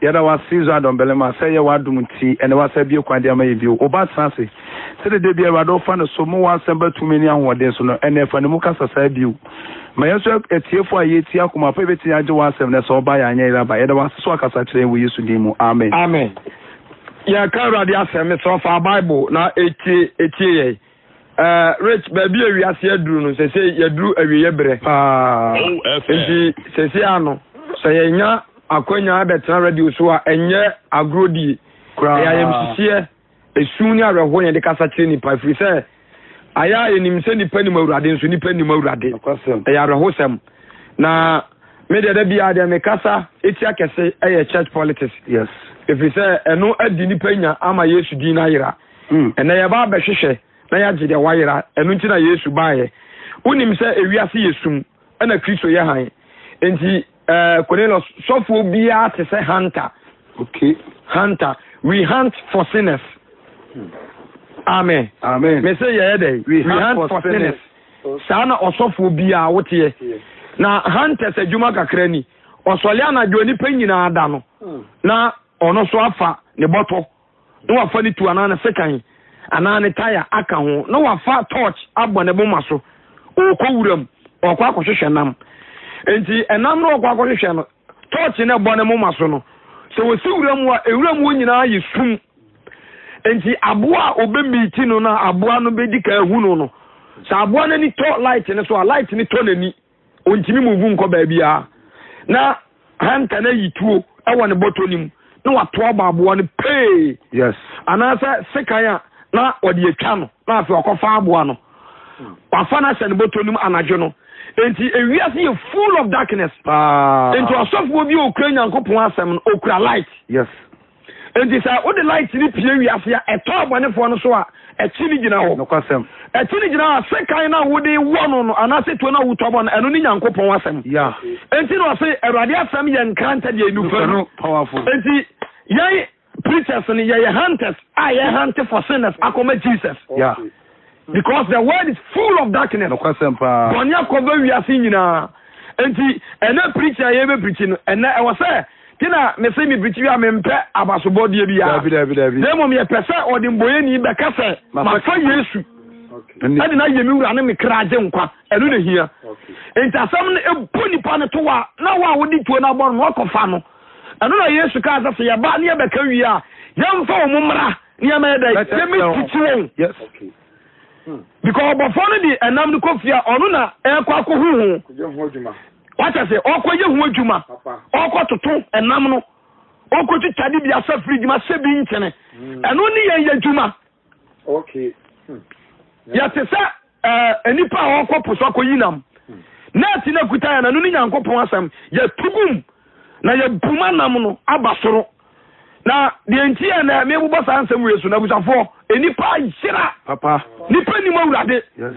Yada was Caesar Dombelema, say you want to tea, and was a view quite may view. Oba Sansi. Said the dear Radolfan, so more assemble 2 million one days, and if an Mukas said you. My answer at here for a year, my favorite I do was 7 or by Anela by Edward Swaka today we used to demo. Amen. Amen. Yeah, Kara the assembly of our Bible now 80. Rich baby, we are here, Bruno. Say, you drew a yebre. Say, ano. Say, ya, Akonya, better radio, so and ye, agrodi. I am here. A sooner a way in the Casatini pipe. We say, I am in sending penny more radins, we penny more radin. They are a wholesome. Now, maybe there be a Mekasa, it's like I say, a church politics. Yes. If we say, no, a dinipena, I'm a yes to Dinaira. And they are Bashishe. Na ya jide wayira enu nti na Yesu baaye unim se ewiase Yesum na Kristo ye han enti Cornelius sofo bia te se hunter. Okay, hunter, we hunt for sinners. Amen. Me say ye dey we hunt for sinners. Sana osofo bia wote na hunters adwuma kakra ni osole anadwo ni panyina ada no na ono so afa ne boto no afa ni tu anana sekan anane tire aka ho no wafa torch abone boma so o kowuram o kwa akohwehwe nam enti enam no kwa akohwehwe no torch ne bone boma so no so wo siwuram wa ewuram wo nyina yesum enti aboa obemiti no na aboa no bedika ehu no sa aboa na ni to light ne so light ni to nani ontimi muvu nko ba bia na hanta na yituo ewo ne botonim na wato aboa no pay yes anasa sekaya na odi etwa no na afi okofa aboa no wafa na se ne botonum anadwo no enti ewiase ye full of darkness enti osofo bi okura nyankopon asem no okura light yes enti sa o the light ni pie wiase ya eto abonefo no so a echi ni gina ho no kwasem echi ni gina sekan na wo de wono no anase to na wuto abon eno ni nyankopon asem yeah enti no say erade asem ye nkanta de enufa no powerful enti yai preachers and ye hunters, I hunted for sinners, according to Jesus. Yeah. Because the world is full of darkness. No question, pa. Bonya kobe we are seeing na. Enti ena preacher ye be preaching ena I was say tina me say me preach we am mpe abasobo de bia. Dem me pese odimboye ni be kase ma fa Yesu. Okay. Adi na ye mi wura na me kraje nkwa enu na hia. Okay. Enti asam na ebu nipa ne to wa na wa wodi tuo na bo no akofa no. Anu na Yesu ka za se ya ba ne be ka wi a yamfa wo mmra ne ya me dai ye mi titire. Yes. Okay. Because before the enam no kofia onu na ekwa akohuhu what I say okoye hu adwuma okototo enam no okoti tade bia sa fridge ma se bi ntene eno ni ye adwuma okay ya te sa enipa okopo so akoyinam na ti na kuta ya na no ni nyankopon asam ya tugum na ya buma nam no abasoro na de entia na me bubo sa ansem Yesu na busafo enipa yira papa nipa ni mawurade yes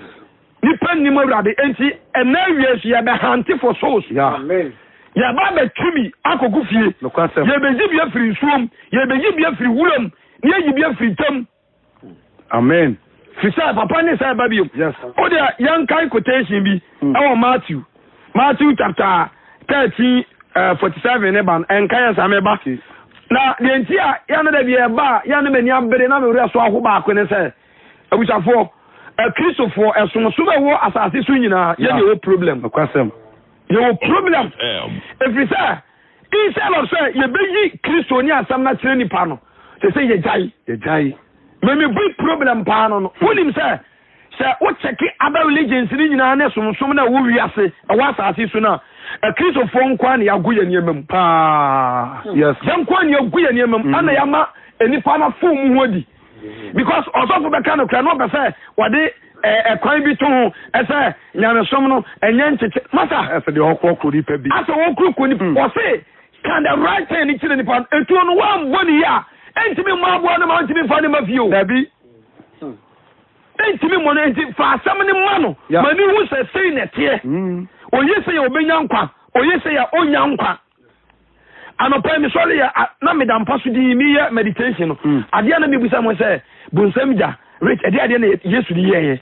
nipa ni mawurade enti ena Yesu ya be hante for souls yeah amen ya ba be tumi akogu fie no kwasem ye beji bia firi nsuom ye beji bia firi wuram ne ye bia firi tam amen fisa papa ne sai babio yes o de yan kai quotation bi awo Matthew chapter 13 47 ne ban en kai same ba na de ntia ya na da bia ba ya na mani abere na me wura so aho ba akone se abusafo Christopher esonso be wo asase so nyina ye dey o problem kwasem ye o problem if you say instead of say ye beji Christo ni asam na kire ni pa no say ye jai me big problem pa no wonim say o check about religions ni nyina na esonso na wo wiase e wa asase so na Christopher nkwa na yagoye niemam pa yes nkwa na yagoye niemam ana yama enipa na fom hodi because osofo be kan okra no be say wade kwan bi to ho say nyamesom no enye nchete masa de okro ni pa bi asa okro ni o say can the right thing ni chire ni pa etu no wa mboni ya entimi mabo na ma entimi fa ni mafio dabi entimi mo na enti fa asam ni ma no mani hu se sei netie oye se ya obenya nkwa oye se ya onya nkwa anopa mi sole ya na me da mpaso di mi ye meditation ade na me busa mo se bunsam ja rich ade na Yesu di ye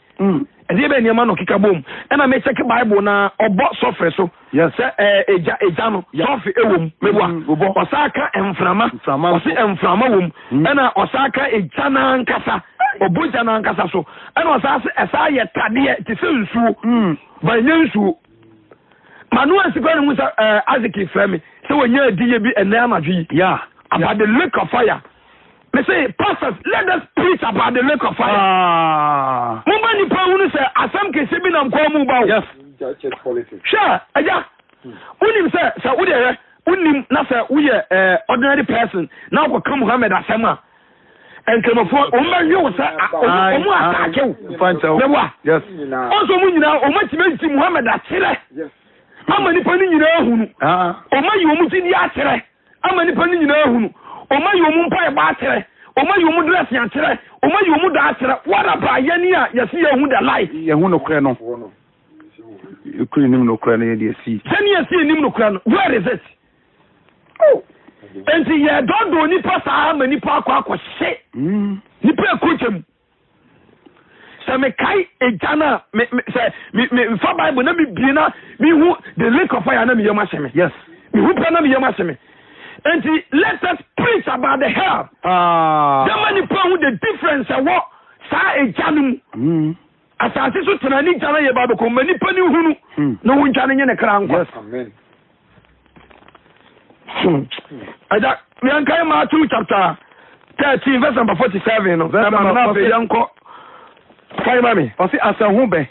ade be niam no kika bom e na me check Bible na obo sofre so yes eja no sofre ewom mebua osaka emframa osi emframa wom e na osaka eja na ankasa obuja na ankasa so e na osase esa ye tade ti se nsuo ba nyensuo manu asikwa no musa aziki frame se wonya adiye bi ena amadwi yeah about the lake of fire. Me say, pastors, let us preach about the lake of fire. Mumba ni pa unu say asam ke sebi na mko mu ba. Yes. Church politics. Sure, aja. Unim say ude unim na say uye ordinary person. Now ko come Muhammad asema. Enkemofo umba yo say omu atake wo. Fancho. Yes. Also mu nyina o matimenti Muhammad akire. Yes. Ama ni pa ni nyina hunu. O mayi o mu ti di akire. Ama ni pa ni nyina hunu. Oma yomu mpa e ba atere oma yomu dress ya atere oma yomu da atere wara ba yani a yesi yehu da life yehu no kre no kure nim no kre no ye de si sani yesi nim no kre no where is it enti ye dondo ni pa sa ma ni pa akwa hye ni pa ekocham se me kai ejana me fa Bible na bibie na mi hu the lake of fire na mi yema hye me yes mi hu pa na mi yema hye me. And let us preach about the hell. The many people the difference and what sa a janum. As I see so tani jana ye baba ko many pani hunu. No one jana ye na kran. Yes, amen. Ada me an kai Matthew chapter 13 verse number 47 no. Verse number 47 yanko. Kai mami. O si asahu be.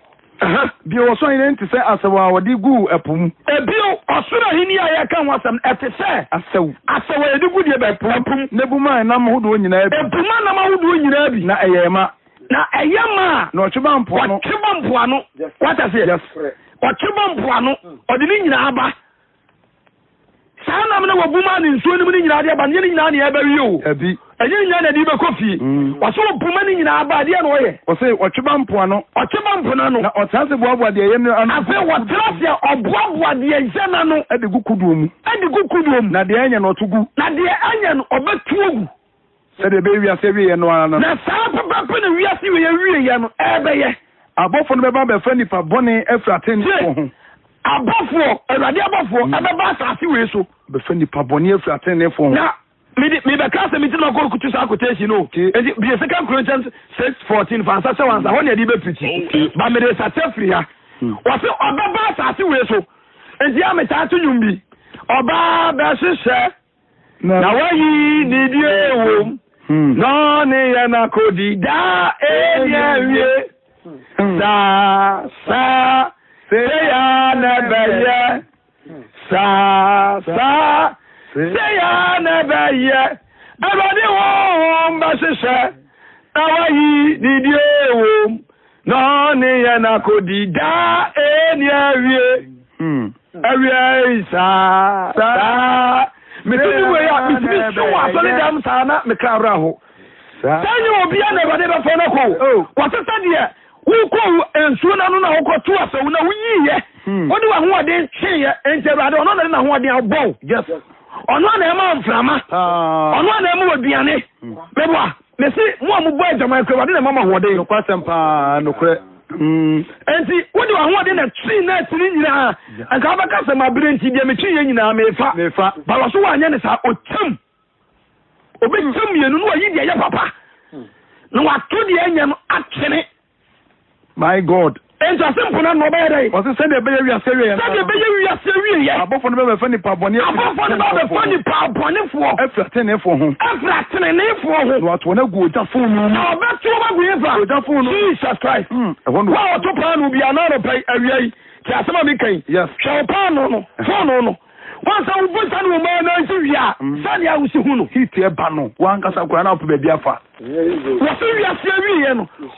Bi o so yin nti se asawa wodi gu epum ebio osoro hini ya kan wasam ete se asawa yedi gu de be epum nebuma na mahudo nyina bi epuma na mahudo nyina bi na eyema na otweba mpo ano what I say yes otweba mpo ano odi ni nyina aba saa na me na wabuma ni nsuo ni nyina de aba ni nyina na eba wi o abi enye nyina na di be kofi waso buma ni nyina aba de na oye o say otweba mpo ano na otase boabo de yem no afi wotrase oboabo de yena no ade gukudu mu na de anya no otugu na de anya no obetuogu se de be wiase wie no ana na saa papa na wiase wie ye no ebe ye abofo no be ba be fa nipa bone afraten ho abofo awade abofo abeba asase we so be fa nipa bone afraten ho na me be kase me tin go kutu sa quotation no e be second Corinthians 6:14 fa sa wansa ho ne di be preach ba me de sa free ha o se obaba asase we so enti ameta to nyumbi oba be hwehwe na wayi ni die wo no ne ya na kodi da ewie sa se ya na beye sa se ya na beye abade wo mba hwehwe na wayi ni die wo no ne ya na kodi da ewie awie sa me tuni we ya me so wa so le dam sa na me ka ra ho sanyi obi a na bade ba fo na ko wa sesa de wo ko ensuo na no na wo ko to asawo na wo yiye odi wa ho ade twe ente bade ono na ho ade abon yes ono na e ma mframa ono na e ma oduane mebo me si mo amubo ajama ko bade na mama ho ade no kwasempa no kure enti wodi wa ho ade na twi na tiri nyina anka ba ka se ma bire nti de me twi ye nyina mefa ba lo so wa anya ne sa otam obetam ye no wa yi de ya papa no wa to de anya no atene my god enti asempo na no ba yere o se de be wi asewe ya se de be wi asewe ya abofo no be fa ni pa bone abofo no be fa ni pa bone fo afratene fo ho no ato na gu oja fo no na be to ba gu yefa oja fo no Jesus Christ wa to pa no bia na ro pai awiai ti asema mi kan yes hwe pa no fo no once I will put on my nose here, Sunny, I will see who hit a bano, one cast of ground up to be afa. What do you say?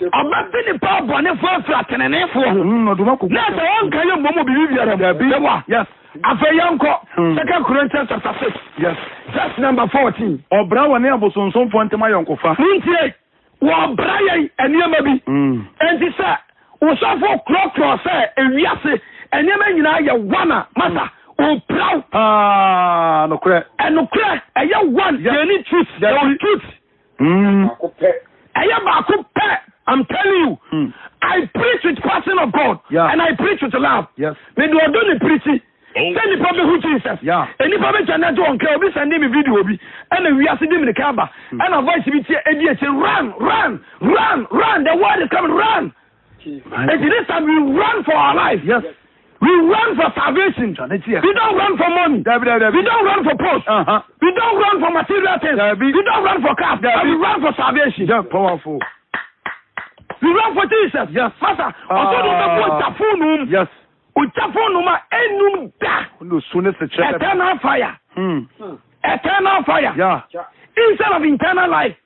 I'm not the power on the first flat and an F4. No, do not cook. That's one kind of mobile behavior. Yes. After Yanko, 2 Corinthians chapter 6. Yes. That's number 14. Or Brown and Elbows on some point to my uncle. Muntie, or Brian and Yamabi. And he said, was so for clock, and yes, and Yaman, you wanna, Massa. O proud no crack and no crack a young one any truth I'm telling you I preach with I preach with love. Yes. Me do the preaching. Send the public who Jesus. Yeah. And the public channel on care be sending me video be. And we are sending me the camera. And a voice be say run. The word is coming, run. And this time we run for our life. Yes. We run for salvation. We don't run for money. We don't run for post. We don't run for material things. We don't run for cars. We run for salvation. Yeah, powerful. We run for Jesus. Yes. Master, yes. Eternal fire. Eternal fire. Yeah. Instead of internal life,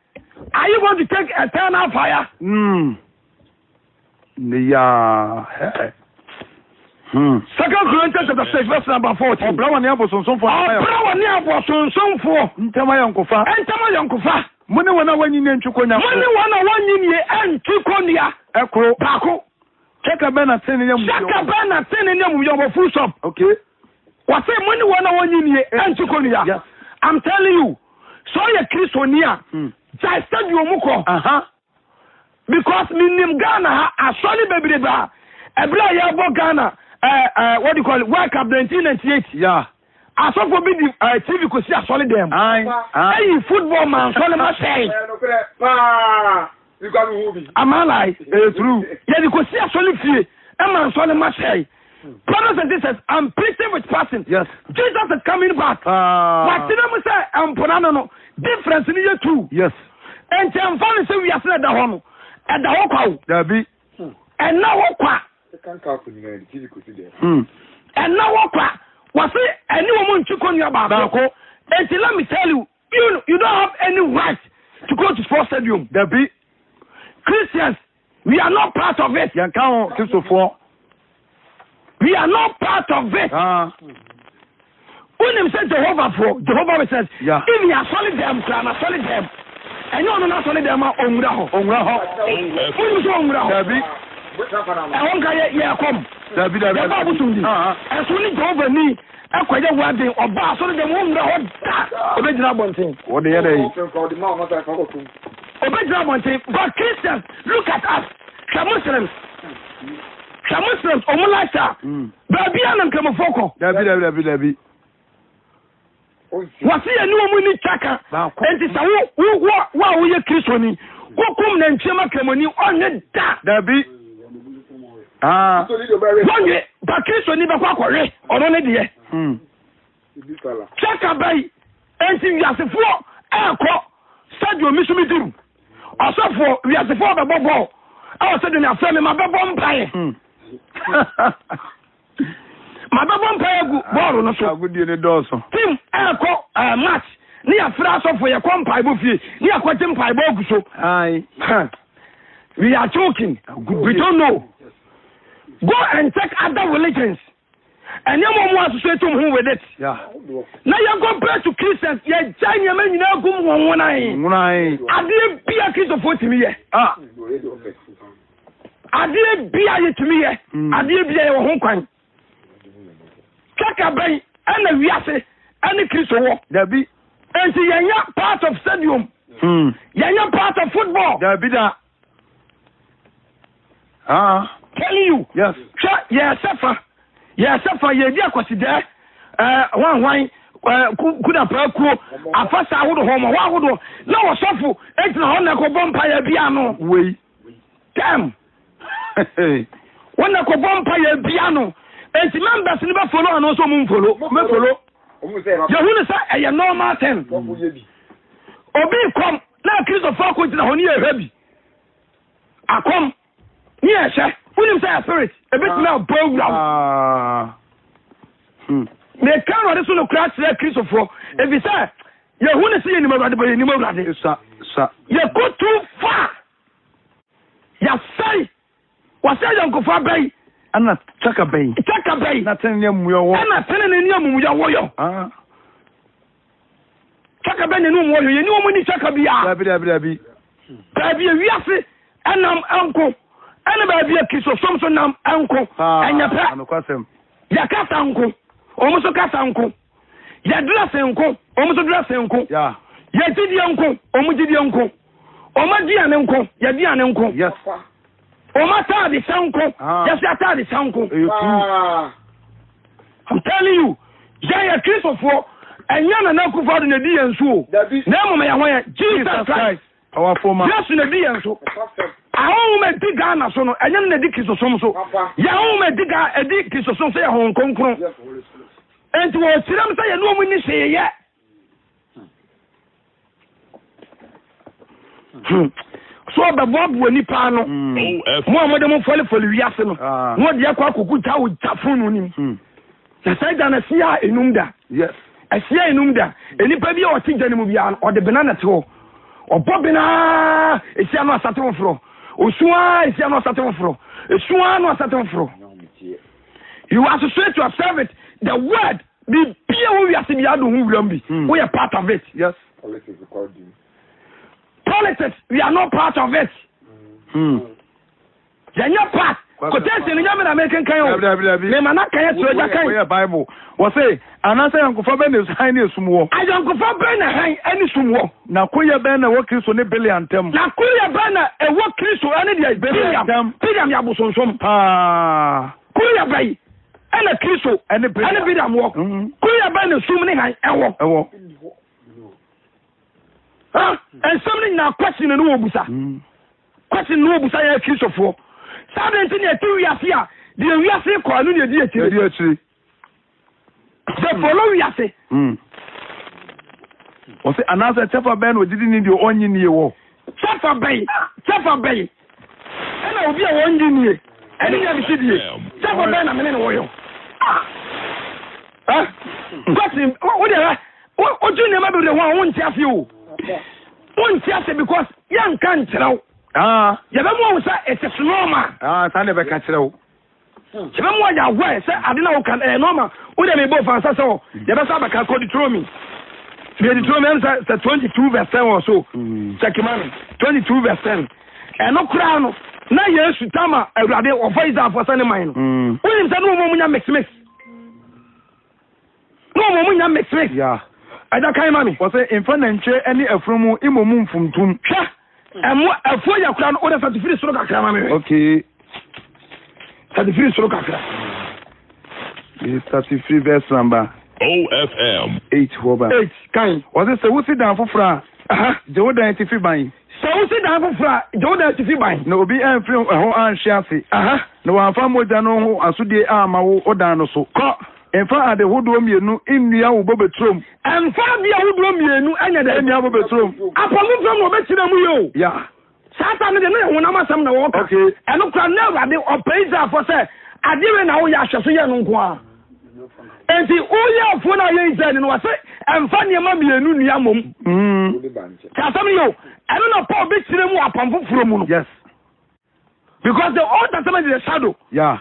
are you going to take eternal fire? Yeah. 2 Corinthians chapter 6 verse number 14. Brown near Bosson for Ntama Money one when you name Chukonia. Money one year and Chukonia. Echo. Bako. Check a banner 10 in your full shop. Okay. What say money one year and Chukonia? Yes. I'm telling you. So you Christonia. I said you muko. Because minim Ghana a solid baby bar. Ebra ya Ghana. What do you call it? World Cup 1998. Yeah. I saw for the TV could see a solid them. Aye, football man, solid must say. Am I like? True. Yeah, you could see a solid fee. A man, solid must say. Brothers and sisters, I'm preaching with passion. Yes. Jesus is coming back. But I'm say, I'm Ponano. Difference in you too. Yes. And I'm finally saying we are still at the home. At the home. There be. And now what? And now what? Was it any woman to call you about? And let me tell you, you don't have any right to go to sports stadium. There be Christians. We are not part of it. We are not part of it. When they say Jehovah says, if you are solid them, I'm solid them. And you are not solid them, come. And so you go over me. I quite a wedding or bar so the woman original one thing. What the other original one thing. But Christians, look at us. Muslims, Omulata, Babian and Kamafoko. Dabi. Was he a new money tracker? And it's a wow, we are Christian. Who come and Chema Kamoni on the Dabi. One year, but Christian never quack or on the year. Check a bay, and see as a floor, air crop, Sadio Missumidu. Also for we are the father bubble. I was sitting there, family, my baby pie. My baby pie, borrow no so good in the dorsal. Tim, air crop, match. Near flash of for your company buffet, near quitting pie bob so. Aye, we are joking. We don't know. Go and check other religions. And no one wants to say to whom with it. Yeah. Now you compare to Christians, you're China man, you know, come one eye. I didn't be a Christian for me. I didn't be a to me. I didn't be a home coin. Check a bay and the Viase and the Christian walk. There be. And see, you're not part of stadium. You're not part of football. There be that. Telling you. Yes. Yes, suffer. Yes, suffer. Ye dia kwasi there. Wan kuda praku afasa wodo ho ma wa wodo na wo sofo etina ho na ko bompa ya bia no. Wei. Damn. Wona ko bompa ya bia no. Enti members ni be follow and so mun follow. Me follow. You who say a normal thing. Obi kom na Christopher ko tina ho ni e heavy. Akom. Yes, sir. When you say a spirit, a bit now program. They can't want to crash their Christopher. If you say, you want to see any more, you go too far. You say, what's that Uncle Fabi? I'm not Chaka Bay. Chaka Bay. Not telling you, I'm not telling you, you're Chaka Bay, you know when you Chaka Bay. Baby, yes, and I'm uncle. Anybody be a kiss of something uncle and your pet. Yakata uncle, almost a cat uncle. Ya dress uncle, almost a dress uncle. Yeah. Ya did the uncle, almost did the uncle. Oma dear uncle, ya dear uncle. Yes. O mata de sanko. Just ata de sanko. I'm telling you. Jaya Christopher and yana na kufa na di enso. Na mo ya hwan Jesus Christ. Powerful man. Yes na di enso. Ahun me diga na so no enya na di kisosom so. Ya ahun me diga edi kisosom so ya hon konkron. Enti wo tiram say no mu ni seye. So babu nipa no. Mo amode mo fole wiase no. Mo de akwa koku ta wo tafunu nim. Na sai da na sia enumda. Yes. Asia enumda. Enipa bi o ti gane mu bia o de banana te ho. Obobina esia no asate wo fro. Osua esia no asate wo fro. Esua no asate wo fro. You associate yourself with the word. Be pia wo wiase bia do hu wura mbi. We are part of it. Yes. Politics, we are not part of it. They are not part. Quotation in the American kind of Bible. Was say, and I say, Uncle Fabian is high sumo. I don't go for Banner any sumo. Now, Kuya Banner work is on a billion term. Now, Kuya Banner a work is on any billion. Pidam Yabuson. Kuya Bay and a Christo and a billion walk. Kuya Banner summoning I walk. And something now question no busa. Question no busa ya Christopher. Sabe nti ne tu wiase de wiase ko anu ne di akiri. Se follow wiase. O se anasa chefa ben o didi ni de onyi ni wo. Chefa ben. Ena obi a onyi ni. Eni ya bi sidie. Chefa ben na mene wo yo. Question o de o ju ne ma be de ho won ti afi o. Won ti afi because yan kan kyerɛw. Yaba mo say it's normal. Sane be ka kyerɛw. Yaba mo ya gwa say ade na wo kan normal. Wo de me bo fansa so. Yaba sa ba ka ko Deuteronomy. Deuteronomy say 22 verse 10 or so. Check man. 22 verse 10. No kra no. Na Yesu tama awurade of Isaiah for sane man no. Wo nim say no mo munya mix. No mo munya mix. Yeah. Ada kai mami. Wo say in fa na nche ani afromu imomu mfumtum. Hwa. Emo afo ya kura no order certificate soro kakra mami. Okay. Certificate soro kakra. The certificate verse number OFM 8 hoba. 8 kan. Wo say wo sit down fofra. Jewo dan ti fi ban. So wo sit down fofra, jewo dan ti fi ban. Na obi anfri ho anhwe ase. Na wa fa moja no ho asodie ama wo odan no so. Ko Enfa ade hodo mienu innua wo bobetrom. Enfa bia hodo mienu anya da nnua bobetrom. Apamu from obetira mu yo. Yeah. Satan ne na wona masam na wo ka. Okay. Eno kra na ade opeza for say ade we na wo ya hweso ye no nko a. Enti o ya fo na ye izani no wase enfa ne ma mienu nnua mom. Kasam yo. Eno na pa obetira mu apamfo furo mu no. Yes. Because the Old Testament is a shadow. Yeah.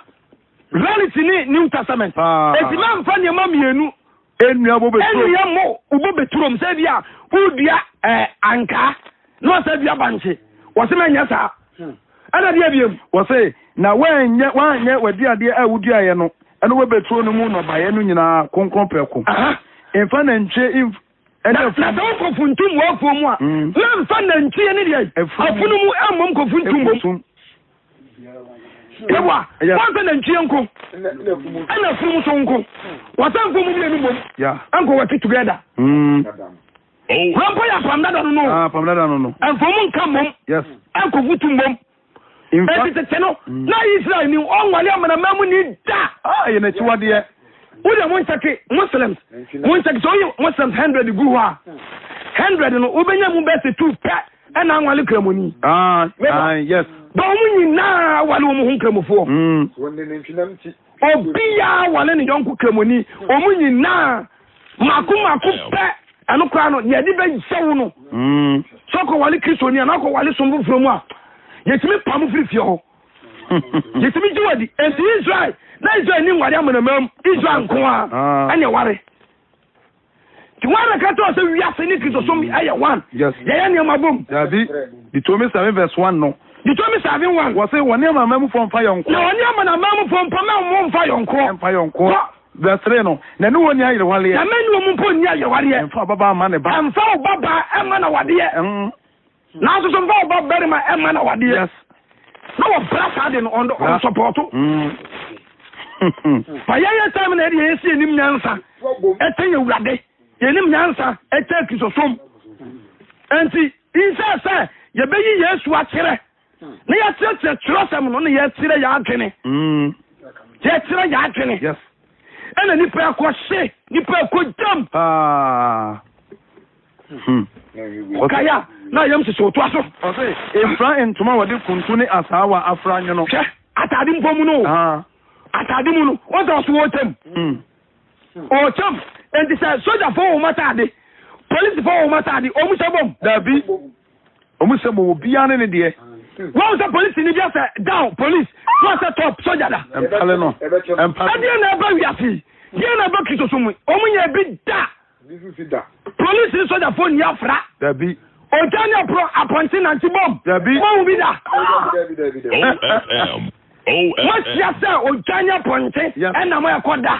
Reality ni New Testament. Eti man fa ne ma mienu ennua bobetrom. Ennua mo ubobetrom se bia udua anka no se bia banche. Wo se manya sa. Ana dia biem. Wo se na wanye wadi ade a wudua ye no. Eno wobetro no mu no baye no nyina konkron preko. Emfa na nche na don kofuntum wo afo mu a. Na mfa na nche ne dia. Afunu mu ammom kofuntum bom. Ewa, wọ́n na nchi nko. Ana fumu so nko. Wọ́n fumu mu enu bom. Yeah. Anko work together. Rampo ya pamdada no. Pamdada no. Anfumu nka mom. Yes. Anko futum bom. In fact, no. Na Israel ni onwale amana mamu ni da. Ye na chiwade ye. Uja monchake Muslims. Monchake so Muslims 100 gu ha. 100 no ubenya mu bese 2 pa. Ana anwale kramoni. Yes. Domu nyina wale wo mu nkramofo. Wonne ntwinam ti. Obia wale ne yonko kramoni. Omu nyina maku pe anu kwa no ye di be hyew no. Soko wale kristoni anako wale sombu fromu a. Yetimi pamu frifie ho. Yetimi jiwadi enti Israel. Na Israel ni wale amanamam Israel nko a. Anya ware. Ti ware ka to se wiase ni kristo som aye 1. Yes. Ye ne mabom. Dabi. Deuteronomy 7 verse 1 no. Deuteronomy 7:1. Was say one ma mamu from fire on. No one ma na mamu from pama fire on. Fire on. Verse 3 no. Na no one aye wale. Na menu mu mpo nya aye wale. Emfa baba ma ne ba. Emfa baba e ma na wade. Na so so mfa baba bere ma e ma na wade. Yes. no brass ade no on support pa ya time na dey esi enim nyansa eten ewurade yenim nyansa eten kisosom enti insa say ye beyi Yesu akere na ya kyerɛsɛm no na ya kyerɛ ya adwene ya kyerɛ ya adwene yes ena nipa akɔhye nipa akɔdam kaya na yam se so to aso okay efra entuma wode kuntu ne asawa afra nyo no hwɛ atade mpomu no atade mu no o da so wotem o cham enti say soldier for o matade police for o matade o mu sebom dabi o mu sebo obia ne de wọ́n sọ police ni bí ẹsẹ̀ down police wọ́n sọ top soldier da. ẹ̀mpálẹ̀ náà ẹ̀mpálẹ̀. ẹ̀díẹ̀ náà bá wíyàsí díẹ̀ náà bá kìí soso mu ọmọ yẹn bí da. police ni soldier fún ní afra. dàbí. ọjà ní apọ̀ntì náà ti bọ́m. dàbí. wọ́n wù mí da. OFM. wọ́n ti àṣẹ ọjà ní apọ̀ntì ẹ̀nà mọ́ ẹ̀kọ́ da.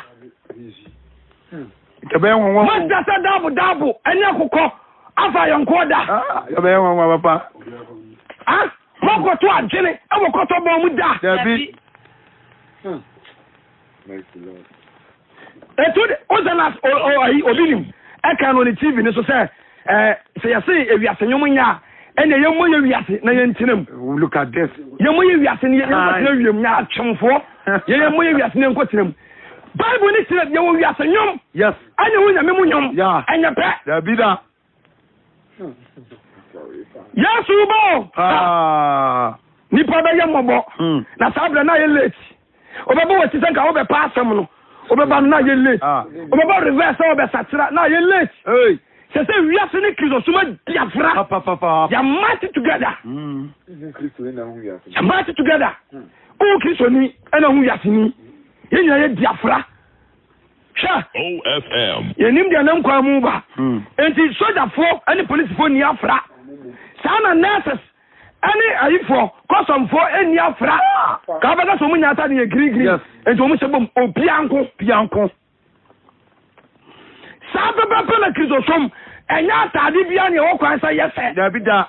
ìtẹ̀bẹ̀ wọn wọn. wọ́n ti àṣẹ dáàbò ẹni àkókò afàyọ̀nkọ́ da. ìtẹ̀bẹ̀ wọn wọn papa. mọ́kọ̀ tó àjẹ́lẹ̀ ẹwọ̀kọ́ tó bọ́ mú dáa dàbí ètò ọ̀sán obìnrin ẹ̀ka ní TV ní so sẹ́ sẹ́yẹsẹ́ ewiase nyọ́mú nyá ẹni yẹn mọ́ yẹ wiase na yẹn ntinam look at this yẹn mọ́ yẹ wiase ni yẹn nkọ́ tẹ̀lé wíyẹn nyá atwemfoɔ yẹn mọ́ yẹ wiase ni yẹn nkọ́ tẹ̀lé mu Bible ní tẹ̀lé yẹn wọ wiase nyọ́m yes ẹni wọ́n nyàmé mu nyọ́m ẹ̀nyẹ pẹ́ dàbí da Yesu bọ́ nipa bẹ yẹ mọ̀bọ na sábẹ̀ náà yẹ late ọbẹ̀ wọ̀ ti sẹ́ nka ọbẹ̀ pa asẹ́mu no ọbẹ̀ bá náà yẹ late ọbẹ̀ bá reverse ọbẹ̀ sàtìrà náà yẹ late sẹ́sẹ́ wíyásí ní kìrìsọ̀ súnmọ́ diafra yà máti together yà máti together ó kìrìsọ̀ ní ẹnna hu yàtì ní yẹ nyina yẹ diafra hwẹ́ yẹ nim diẹ nàm kwan mu ba nti sójàfoɔ ɛne polisifoɔ ní afra saa na nurses ɛne ayifoɔ kɔsɔmfoɔ ɛni afra kaa bɛ kɛ sɛ ɔmo nya ata ne yɛ girigiri nti ɔmo hyɛ bom opianko saa pɛpɛpɛ na kirisosom ɛnyɛ ataade bia ne ɛwɔ kwan sɛ yɛsɛ dabi da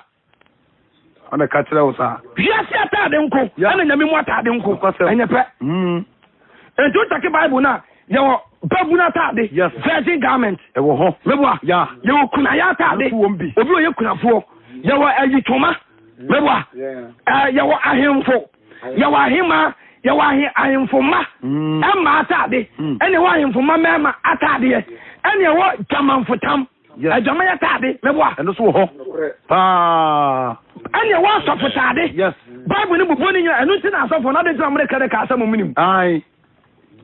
ɔna ka kyerɛ wo saa wiase ataade nko ɛna nyame mu ataade nko ɛnyɛ pɛ nti wotake bible no a yɛwɔ babuna ataade virgin garment ɛwɔ hɔ mɛboa yɛwɔ kunayɛ ataade obi ɔyɛ kunafoɔ yɛwɔ ayitoma mɛboa yɛwɔ ahemfo yɛwɔ ahema yɛwɔ ahemfoma ɛma ataade ɛne ɛwɔ ahemfoma mɛma ataadeɛ ɛne ɛwɔ gyamanfotam adwama yɛ ataade mɛboa ɛno so wɔ hɔ paa ɛne ɛwɔ asɔfotaade bible ne bobɔ ne nyina ɛno nti na asɔfo no ade ntina mode kɛde ka asɛ mo menim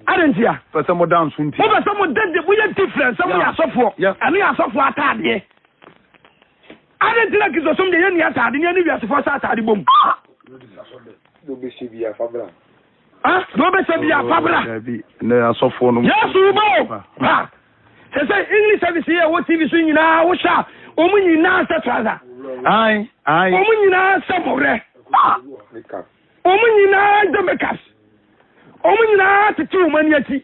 adentia pɛsɛ mo dance nti mo pɛsɛ mo dede mo yɛ different sɛ mo yɛ asɔfoɔ ɛno yɛ asɔfoɔ ataadeɛ adentia kisosom de yɛ ni ataade ne yɛ ni wiasefoɔ sɛ ataade bom do bɛhyɛ bi afabra ne asɔfoɔ no yesu bo sɛ English service yɛ wɔ TV so nyinaa wohyɛ ɔmo nyinaa sɛ trouser ɔmo nyinaa sɛ mɔrɛ ɔmo nyinaa de makeup ɔmo nyinaa tete wɔn ani akyi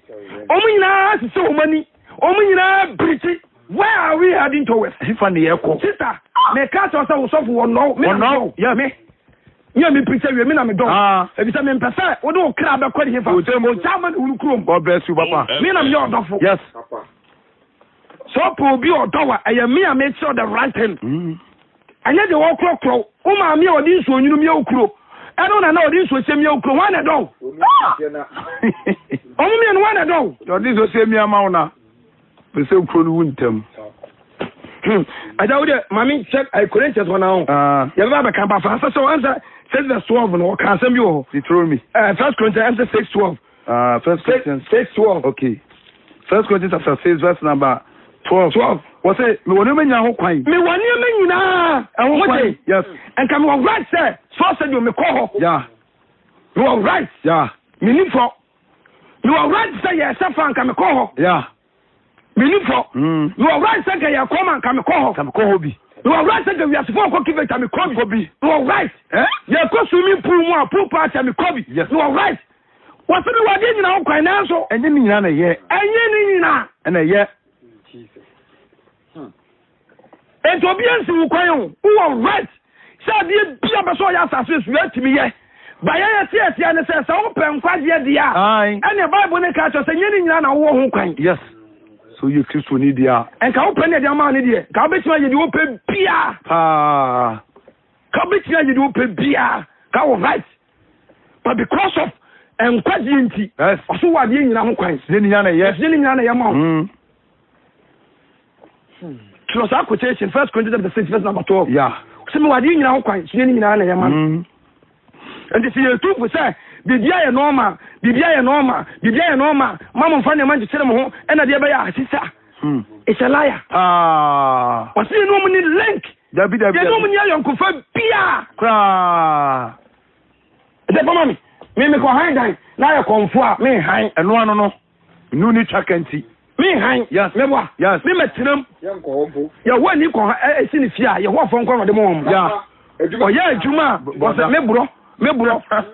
ɔmo nyinaa tete wɔn ani ɔmo nyinaa birikyi where are we heading towards sifa ne yɛ kɔ sister me ka sɛ ɔsɛ wosɔfo wɔnɔ yɛ me nyɛ me pirikyi wie me na me dɔn ebisɛ me mpɛ sɛ wode wo kra bɛkɔ de hefa ɔgya ma ne wuru kurom God bless you papa me na meyɛ ɔdɔfo yes so po obi ɔdɔ wa ɛyɛ me a mekyerɛ the right thing ɛnyɛ de wɔkorɔkorɔ wo maame a ɔde nsuo nwunu miɛ wo kuro ɛno na ɔde nsuo hyɛ miɛ wo kuro wane dɔw ɔmo miɛ no wane dɔw ɔde nsuo hyɛ miɛ ma wo na pɛsɛ wo kuro no wu ntam agya wo deɛ mame kyɛ Corinthians hɔ na ho yɛbɛba bɛka ba fa sɛ sɛ ɛnsɛ 6:12 no wɔka asɛm bi wɔ hɔ Deuteronomy 1 Corinthians ɛnsɛ 6:12 1 Corinthians 6:12 okay 1 Corinthians chapter 6 verse number 12 wọ́n sẹ́ mi wọ́n ní mi nya ho kwan. mi wọ́n ní mi nyinaa ẹ̀wọ̀n kwan yes nka mi wọ́n right sẹ́ sọ́ọ̀sì di omi kọ́ họ yeah mi wọ́n right yeah mi ní fọ́ mi wọ́n right sẹ́ yẹ ẹsẹ̀ fa nka mi kọ́ họ yeah mi ní fọ́ mi wọ́n right sẹ́ kẹ yẹ kọ́ ma nka mi kọ́ họ nka mi kọ́ họ bi mi wọ́n right sẹ́ kẹ wíyàsí fún ọkọ̀ kíkẹ́ mi kọ́ bi mi wọ́n right yẹ kó swimming pool mu a pool party mi kọ́ bi mi wọ́n right wọ́n sẹ́ mi wọ́n adé nyinaa kwan náà nso ẹ̀yẹ́ ni nyinaa na yẹ ẹ̀yẹ́ ni nyinaa ẹ̀na yẹ. enti obi ansi wo kwan wo right sɛ adeɛ bia bɛ sɛ ɔyɛ asase so yɛatumi yɛ ba ya tia ne say so open kwaje dia ai ene bible ne ka cho say nyeni nyina na wo ho kwan yes so you Kristo ni dia en ka open ne dia ma ne dia ka betima ye di open bia ka betima ye di open bia ka wo right but because of kwaje nti so wa de nyina ho kwan nyeni nyina na ye ma Close quotation, 1 Corinthians 6, verse number 12. Yeah. Some were doing now quite swinging in a man. And this is a two for say, the dia normal, Mamma found a man to tell them home, and a dear by sister. It's a liar. What's the normally link? The normally young confirm Pia. Cra. The mommy, me go high, now I come for me high, and no, no need track and see. Me hang yes me boa yes me metinam ya wo ni ko esi ni fia ya ho fon kwa de mom ya o ya adwuma o se me bro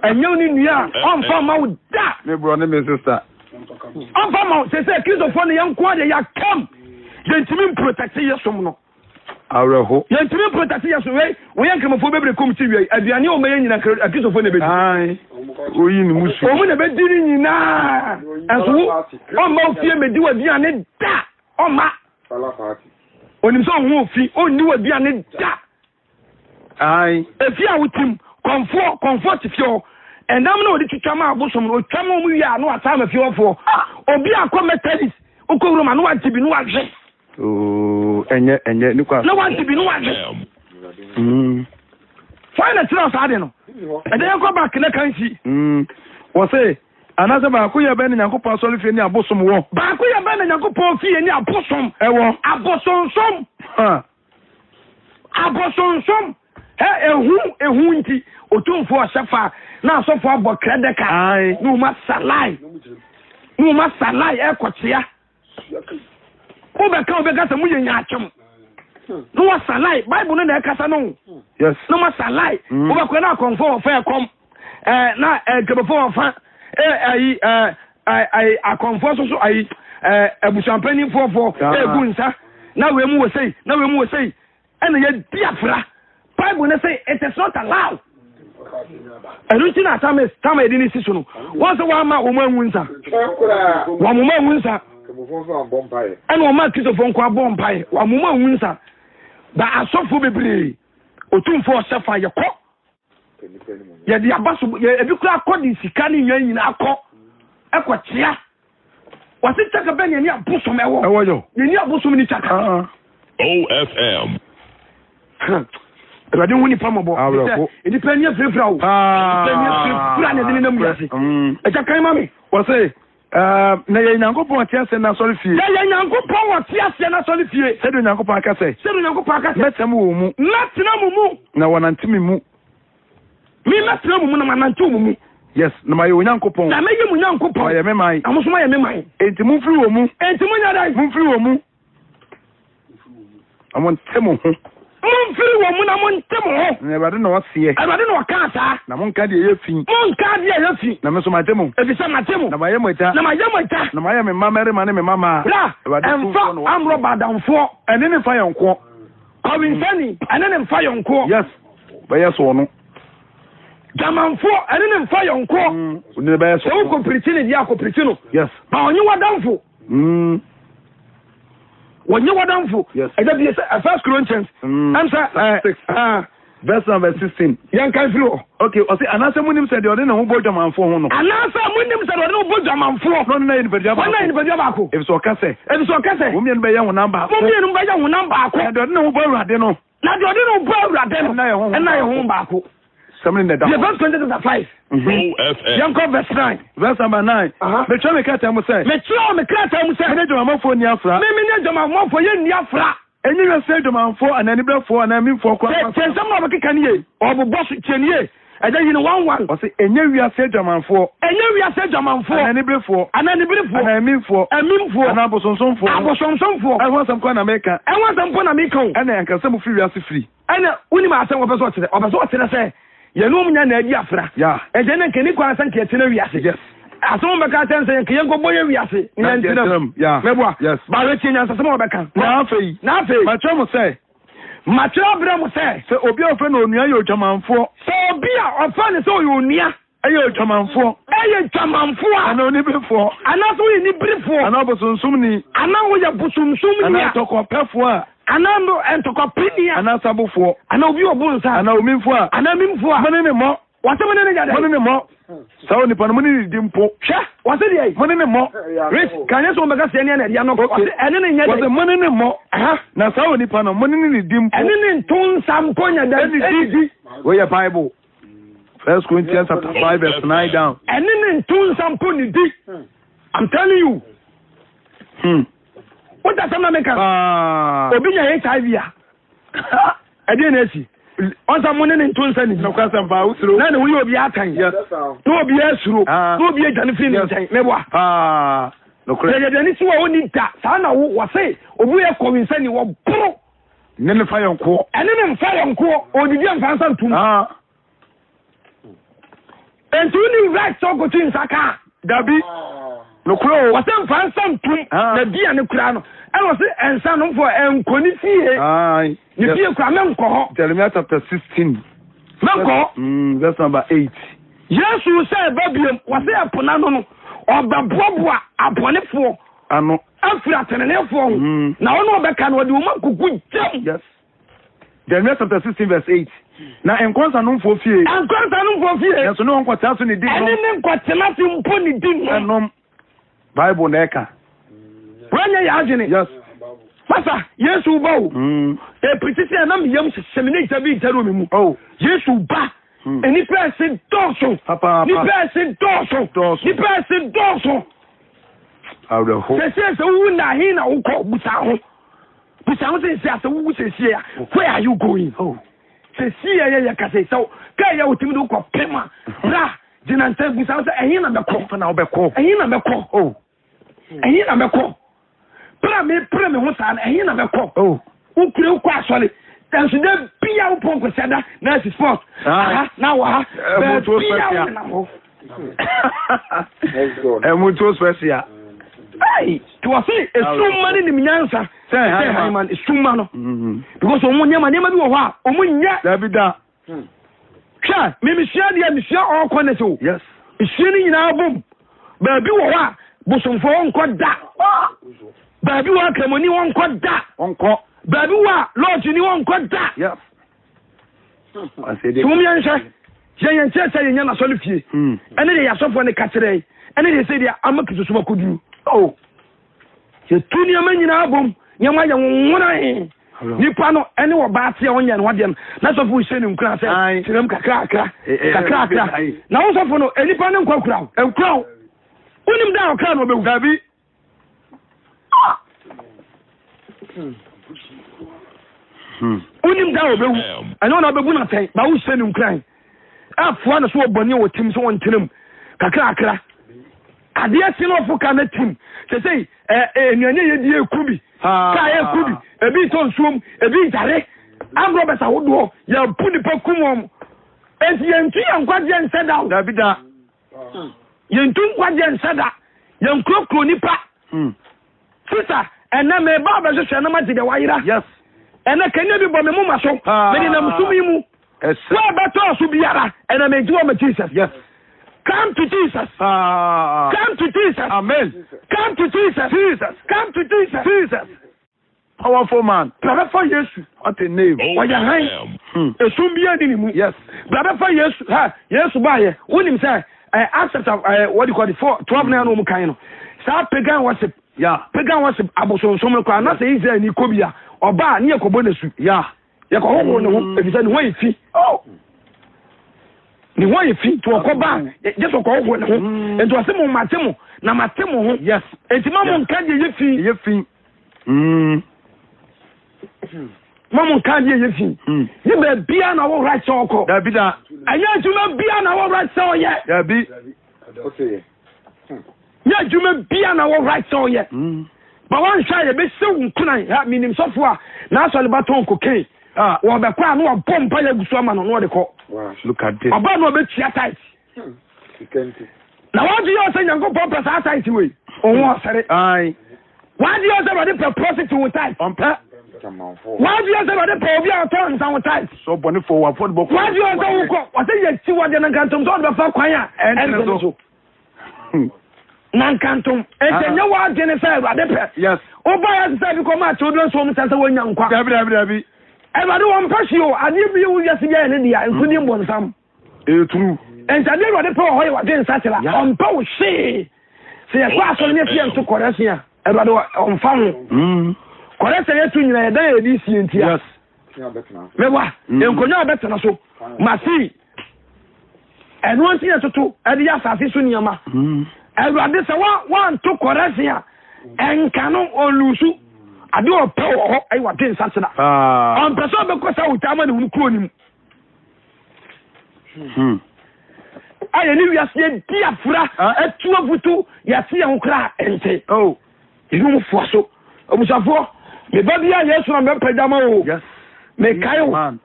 enyo ni nua on fa ma wo da me bro ne me sister on fa ma se Christopher ne yan kwa de ya kam yentimi protect yesom no awreho yentimi protect yesom we yan kemfo bebre kom ti wi aduane o me nyina Christopher ne be ai oyi ni musu o mu ne be diri nyina aso o ma ofie me di wa aduane da o ma sala party onim so ho ofi o ni wa aduane da ai efi a wutim comfort fio endam na odi twitwa ma abosom o twam o mu wi a no ata ma fio fo obi akọ methodist o ko roma no wa tibi no wa hwe oh enye ni kwa no wa tibi no wa hwe fine tira sa de no e dey go back na kanchi wo say anase ba ko ye be ni Nyankopon so le fie ni abosom wo ba ko ye be ni Nyankopon fie ni abosom ewo abosonsom abosonsom ehu nti otumfo ahyefa na asofo abo kredeka no ma salai ekotia obeka mu ye nyaachem no wa salai bible no na ekasa no yes no ma salai obeka na konfo fa ekom na kebefo fa akonfo so abusampani fofo egunsa na we mu wo sei ena ye diafra Bible say it is not allowed. Eruti na tama edini siso no. Wonse wa ma wo manwunsa. Wa mo manwunsa. Ena o ma Christopher nko abon pai. Wa mo manwunsa. Ba asofo bebre. Otumfo sefa ye ko. Ye di abaso ye ebi kura akodi sika ni nyan nyina akọ. Ekotia. Wasi chaka ben ye ni abosom ewo. Ewo yo. Ye ni abosom ni chaka. OFM. Radin woni pamobo edi pania frefra o pania frefra na deni na murase e ka kan mami wo say na ye Nyankopon tiase na sori fie ye Nyankopon tiase na sori fie sedu Nyankopon akase metem wo mu metina mu na wonantimi mu mi metina mu na manantu mu yes na maye Nyankopon na meye mu Nyankopon ye memai amusoma ye memai enti mu firi wo mu enti mu nya dai mu firi wo mu amon temo ho Mumfiri wo mu na montemo ho. Na bade na wase. Bade na waka sa. Na monka de ye fi. Monka de ye fi. Na me so matemo. E bi sa matemo. Na maye mota. Na maye mota. Na maye me mamere ma ne me mama. La. Emfa amro badamfo. Ene ne fa yonko. Kowinsani, ene ne fa yonko. Yes. Ba yes wo no. Jamanfo, ene ne fa yonko. Ne ba yes. So ko pretini dia ko pretino. Yes. Ba onyi wadamfo. Wonye wadamfo. Yes. E da bi 1 Corinthians. Answer 6. Verse number 16. Yan kan filo. Okay, o say anasa munim said ode na ho bodwamanfo ho no. Anasa munim said ode na ho bodwamanfo. No na yin badwa ba. Na yin badwa ba ko. If so kase. Wo mien be ye ho namba. Wo mien be ye ho namba ko. Ode na ho bo awurade no. Na de ode na ho bo awurade no. Na ye ho ba ko. Something that. The verse 5. Yan ko verse 9. Verse number 9. Me twa me kata mo say. Me twa me kata mo say. Me dwamafo ni afra. Me ne dwamafo ye ni afra. Enyi we say dwamafo ananibrafo anamimfo kwa. Tensam na be keka ni obobo tienie. Eja yin 11. O say enye wi ase dwamafo. Enye wi ase dwamafo. Ananibrafo. Anamimfo. Anabosonsomfo. Abosonsomfo. Ehwansam kwa na meka. Ehwansam kwa na meka. Ana yankasa mu firi ase firi. Ana uni ma asem obeso tere. Obeso tere say yenum nya na adi afra. Yeah. Eje ne nkeni kwa san ke tena wi ase. Yes. Asom beka tense nke yenko boye wi ase. Yeah. Meboa. Yes. Ba we tinya nsase mo beka. Na afei. Ma twa mo say. matwa bramo say obi a ofe no onua ye odwamanfo so obi a ofa ne so onua eye odwamanfo ana oni befo ana so ni brefo ana bosonsum ni ana wo ya busumsum ni ana tokopefo a ana no entokopini ana sabofo ana obi obunsa ana omimfo a ana mimfo a mone ne mo wase mone ne jade mone ne mo sawo ni pan mone ni dimpo hwe wase de ai mone ne mo rich kanye so mega se ne na dia no wase ene ne nyade wase mone ne mo na sawo ni pan mone ni dimpo ene ne ntun sam konya da di we your Bible 1 Corinthians chapter 5 verse 9 down ene ne ntun sam po ni di I'm telling you what does that make obi nya HIV a ade na esi onsa mo ne ntun sa ni no kwasam ba usuro na ne wo obi akan no obi asuro no obi agane fi ni ntan meboa no kure ya ni siwa oni da sa na wo say obi e kowinsa ni wo bro ne ne fa yonko ene ne mfa yonko odidi amfa sa ntum entu ni right so go tin saka dabi no kuro wase mfa sa ntum na bia ne kura no e wo se ensa no fo enkoni fie ni fie kura menko ho Jeremiah chapter 16 menko verse number 8 Yesu say babiem wase apona no no obaboaboa abonefo ano afira tenenefo na ono obeka na odi wo makuku jam yes Jeremiah chapter 16 verse 8 na enkonsa no mfo fie enso no nkwata so ni di no ene ne nkwatena fi mpo ni di no anom Bible na eka wanya ya agene yes Pasa Yesu ba o pretty say na me yam semine itabi itaro me mu Yesu ba eni person doso papa ni person doso ni person doso how the hope say wu na hin na wo ko busa ho say wu say ya where are you going say ya ka say so ka ya utimi do ko pema bra jinante busa say ehin na be ko na be ko ehin na be ko ehin na be ko pra me ho sa na ehin na be ko ukure ukọ asole tanso de bia upon ko seda na si sport na wa mutuo special mutuo special ai to say esumma ni minyansa say man esumma no because omo nyama bi wo ho a omo nya dabida sha me sia dia me sia all connect o yes isia ni nyina bom ba bi wo ho a bosomfo onko da ba bi wa kremoni onko da onko ba bi wa lodge ni onko da yes I said it tum yansha yen chese yen na sole fie ene de yasofo ne katere ene de say dia amakisu suma kodu ye tuni amanyina abom nyama ya nwona nipa no ene wo baate onye no wade na sofo hye ne nkura say tirem kakra na wo sofo no enipa ne nkwa kura unim da okra no be gabi unim da obewu anyo na obebu na tai ba wo hye ne nkura afua na so oboni wo tim so wontenam kakra ade ati no fuka na tim say enuanye ye die kubi ka ye kubi ebi to nsuom ebi jare agro besa wodo ya puni pa kumom enti yentu yankwaje nseda dabida yentu nkwaje nseda yankrokro nipa sister ena me ba ba hwehwe na magide wayira yes ena kanya bi bo me muma so me ni na musumi mu wa beto so biara ena me jiwo me Jesus yes come to Jesus come to Jesus amen come to Jesus come to Jesus powerful man brother for Jesus what a name oya han esum bia ni mu yes brother for Jesus Jesus ba ye wonim say accept what do you call it 12 na no mu kan no sa pagan worship pagan worship abosonsom no kwa na say Israel ni kobia oba ne yakobo na su ye ko ho no efisa ni wan fi ni wan fi to okoba je so ko ho no ento ase mo matemo na matemo ho yes enti mamu nka je ye fi mamu nka je ye fi ni be bia na wo right so ko dabida anya juma bia na wo right so ye dabi okay ya juma bia na wo right so ye ba wan sha ye be sewu nkunan ha minim sofo a na asole baton cocaine wo be kwa no wo bomba ya gusu ama no no de ko look at this aba no be tia tight na wa di yo se nyango bomba tight we ohun osere ai wa di yo se body prostitute with tight ompa Why do you say the Pobia turns our tight? So bonny for one football. Why do you say what they see what the Nankantum don't the fuck choir and so? Nankantum, and then you are genocide, yes. Obaya said to come out children's home as a one young quack. Every I don't push you, I give you yesterday in India, including one some. True. And I never the poor I didn't satellite on both say a class on your field to Corresia, and on phone. Corresia to you, this year. Yes. Mewa, you could not better so. Masi. And one thing to two, and the assassin Yama. And this one to Corresia and Canon or Lusu. I do a power, I want in such a. On person because I would tell him who I knew you said, dear Fura, a 2 of 2, Yassi and cry and say, oh, you know, for so. I was a four. The baby, yes, from the Pedamo. Yes, make Kyle.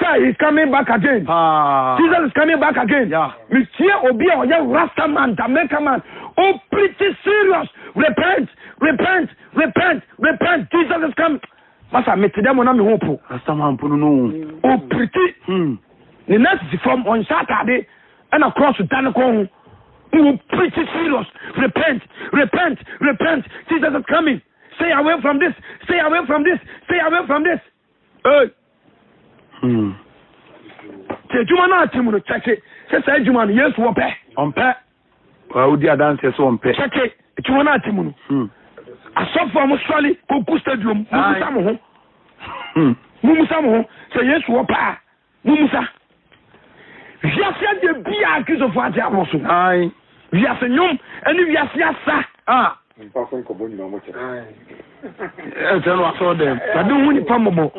Sir, he's coming back again. Jesus is coming back again. Yeah, Monsieur Obia, young Rasta man, Jamaica man. Oh, pretty serious. Repent. Jesus is coming. Masa, met them on a hope. Rasta man, oh, pretty. The next from on Saturday and across the Tanakon. Oh, pretty serious. Repent. Jesus is coming. Stay away from this. Stay away from this. Hey. Jumana Timuno, check it. Say Juman, yes, what pay? On pay. Well, dear dances on pay. Check it. Jumana Timuno. I saw from Australia, Coco Stadium, Mumusamu. Say yes, what pay? Mumusa. Just the be accused of what I was. Aye. We are Senum, and we are Siasa. Ah. I saw them. I don't want to pumble.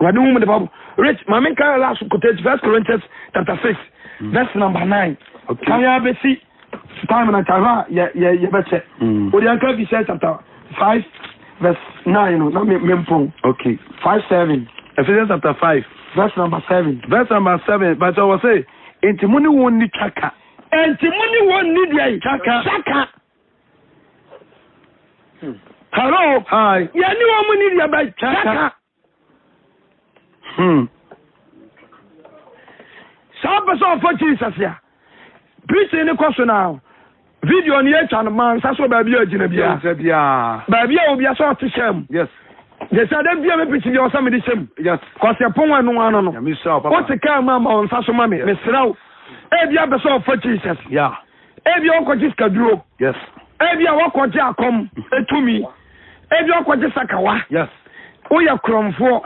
I don't want to pumble. Rich, my main car last quoted 1 Corinthians chapter 6, verse number 9. Can you ever see time and time? Yeah, better. What the uncle says chapter 5, verse 9. No, me. Okay. 5-7. Ephesians chapter 5, verse number 7. Verse number 7. But I will say, Intimuni won't need chaka. Intimuni won't need chaka. Hello. Hi. Yeah, you want money about Chaka. So for Jesus here. Preaching the question now. Video on the channel man, that's what baby are Jinabia. Baby will be a sort of shame. Yes. They said that be a preaching or somebody shame. Yes. Because you're poor no one. What's the car mama on Sasso Mammy? Miss Rao. Every episode for Jesus. Yeah. Every uncle just can. Yes. Every walk come to me. Every walk Sakawa. Yes. Oh, ya cromfo.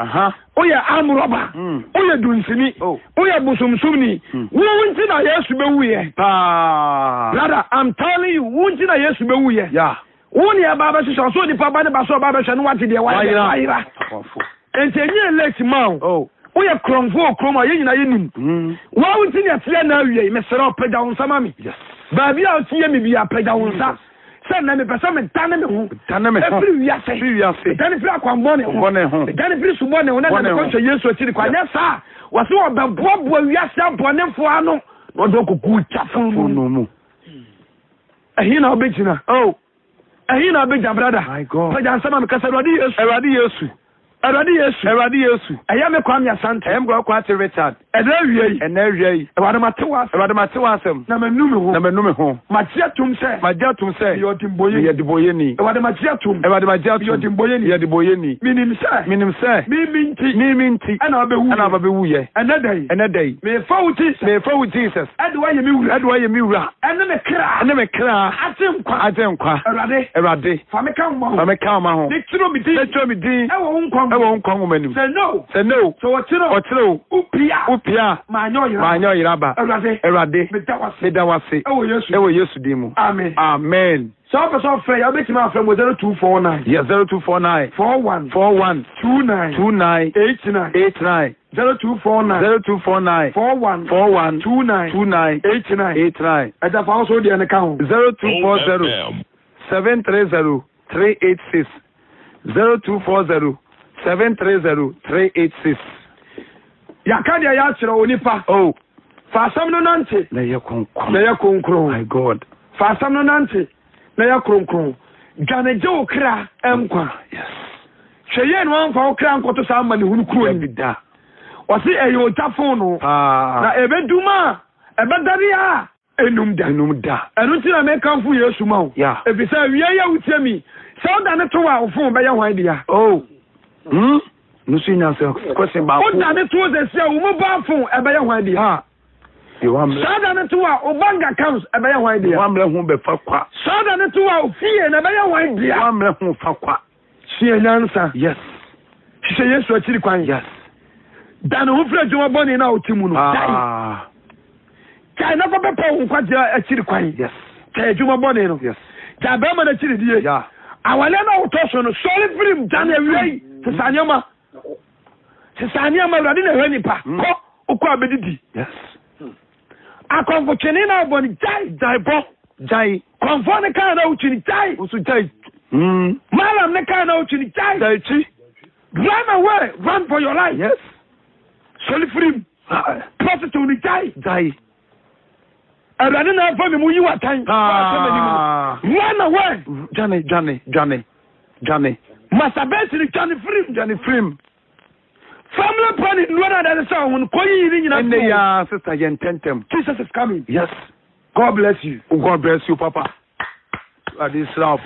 Oh, ya arm robber. Oh, ya doing sini. Oh, ya busum sumni. Won't I yes to be we? Brother, I'm telling you, won't I yes to be we? Yeah. Only a baba is also the papa and basso baba and what did they want? And 10 years late, mount. Oh, ya cromfo, chroma, yin. Why would you see now? You must set up play down some mommy. Yes. Baby, I'll see me be a play down. Send them a person and Taname. Every year, then if you are one morning, then if you want to go to years to the Quanya, sir, was no about Bob when we are some one for no, or don't go good chaffle no more. A hina big, oh, a hina big brother. My God, I done some because I am a Kwame Santa. I am going to Richard. And every Wadamatuas, Namanumo, Machiatum say, you're the Boyeni, Wadamachiatum, you're the Boyeni, meaning, sir, meaning, and I'll be and a day, may fall Jesus, and why you move, and then a cry, I don't cry, Erade, Famecama, I won't come with you. Say no. So what's it? Upia. My Iraba. Erade. Medawasi. Oh, yes, Demo. Amen. So I'm afraid I'll make my friend with 0249. Yes, 0249. 41. 29. 89. 0249. 41. 29. 89. And I've also the account 0240 730 386. 0240 730-386. Yakadia Yachra Onipa. Oh, Fasam Nante. Naya Konkro. My God. Fasam Nante. Naya Konkro. Janejo Kra Emqua. Yes. Sheye no amfa wo kra nkoto sa ma ne hunu kuro ni da o se e yo tafo no na ebeduma ebedare enum da enu ti na me kanfu Yesu ma wo e bi sa wiye ya wutiemi sa o da ne to wa ofun be ye hwan dia nusu nya se question ba o da ne to ze se wo mo ba fun e be ye hwan dia sada ne to wa o bank accounts e be ye hwan dia wa mre hu be fa kwa sada ne to wa o fie na be ye hwan dia wa mre hu fa kwa sie nyansa yes se Yesu akiri kwan yes dan hu fra juma boni na o timu no kai na ko be pa hu kwa dia akiri kwan yes kai juma boni no yes ja be ma na akiri die awale na o to so no solid film dan ewei se sanyama urade na hwani pa ko ukwa bedidi yes akonfo cheni na boni jai konfo ne kan na uchini jai usu jai malam ne kan na uchini jai chi run away, run for your life. Yes. Solid free. Prostitute ni jai. And I didn't have for me when you were time. Run away. Johnny. Masturbate ni Johnny free. Family planning no other sound when koyi ni na. And sister yententem. Jesus is coming. Yes. God bless you. God bless you, Papa. This is our